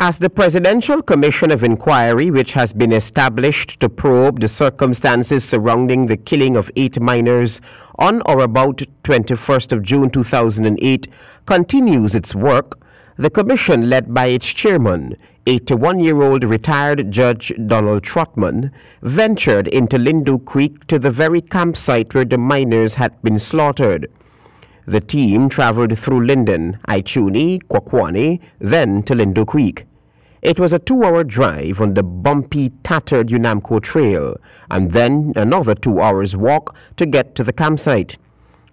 As the Presidential Commission of Inquiry, which has been established to probe the circumstances surrounding the killing of 8 miners on or about 21st of June 2008, continues its work, the commission, led by its chairman, 81-year-old retired Judge Donald Trotman, ventured into Lindo Creek to the very campsite where the miners had been slaughtered. The team traveled through Linden, Ichuni, Kwakwane, then to Lindo Creek. It was a 2-hour drive on the bumpy, tattered UNAMCO trail, and then another 2 hours walk to get to the campsite.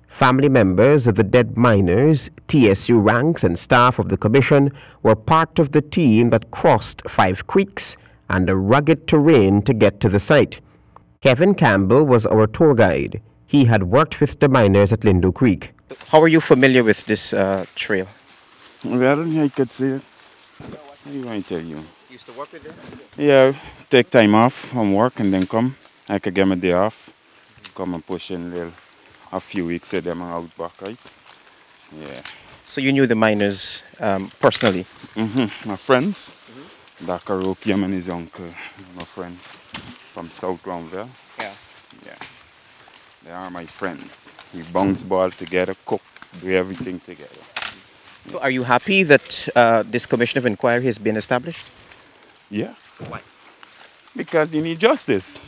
Family members of the dead miners, TSU ranks and staff of the commission were part of the team that crossed 5 creeks and a rugged terrain to get to the site. Kevin Campbell was our tour guide. He had worked with the miners at Lindo Creek. How are you familiar with this trail? Well, I could see it. What are you going to tell you? You used to work with them? Yeah, take time off from work and then come. I could get my day off. Come and push in a few weeks of them out back, right? Yeah. So you knew the miners personally? My friends. Dr. Rokiam and his uncle, my friends from South Roundville. Yeah. Yeah. They are my friends. We bounce ball together, cook, do everything together. So are you happy that this Commission of Inquiry has been established? Yeah. Why? Because you need justice.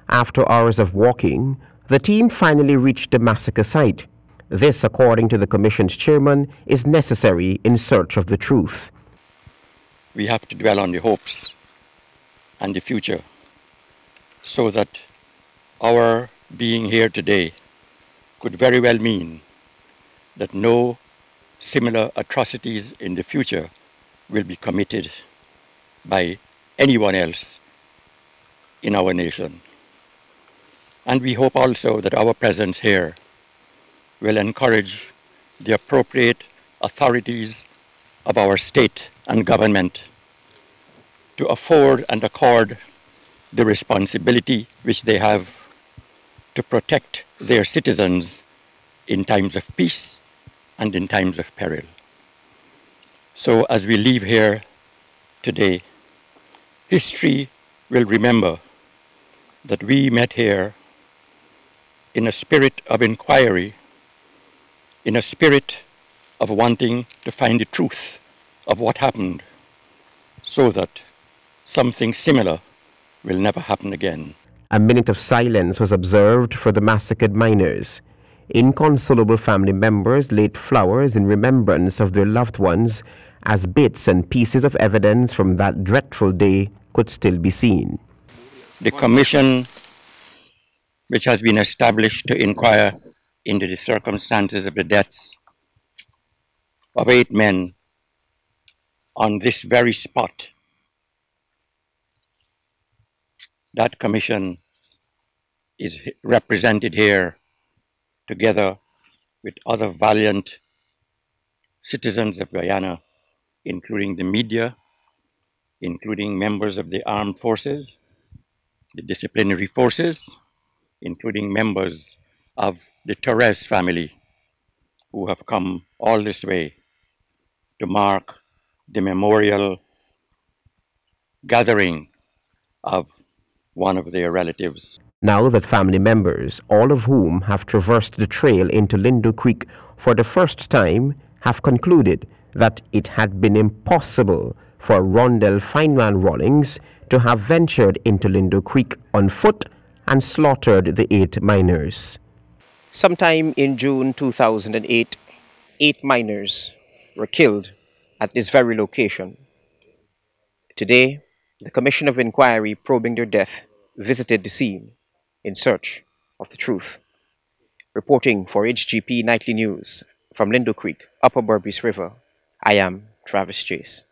After hours of walking, the team finally reached the massacre site. This, according to the Commission's chairman, is necessary in search of the truth. We have to dwell on the hopes and the future so that our being here today could very well mean that no similar atrocities in the future will be committed by anyone else in our nation. And we hope also that our presence here will encourage the appropriate authorities of our state and government to afford and accord the responsibility which they have to protect their citizens in times of peace and in times of peril. So as we leave here today, history will remember that we met here in a spirit of inquiry, in a spirit of wanting to find the truth of what happened so that something similar will never happen again. A minute of silence was observed for the massacred miners. Inconsolable family members laid flowers in remembrance of their loved ones as bits and pieces of evidence from that dreadful day could still be seen. The commission which has been established to inquire into the circumstances of the deaths of 8 men on this very spot. That commission is represented here together with other valiant citizens of Guyana, including the media, including members of the armed forces, the disciplinary forces, including members of the Torres family who have come all this way to mark the memorial gathering of one of their relatives. Now that family members, all of whom have traversed the trail into Lindo Creek for the first time, have concluded that it had been impossible for Rondell Fineman Rawlings to have ventured into Lindo Creek on foot and slaughtered the 8 miners. Sometime in June 2008, 8 miners were killed at this very location. Today, the Commission of Inquiry probing their death visited the scene in search of the truth. Reporting for HGP Nightly News from Lindo Creek, Upper Berbice River, I am Travis Chase.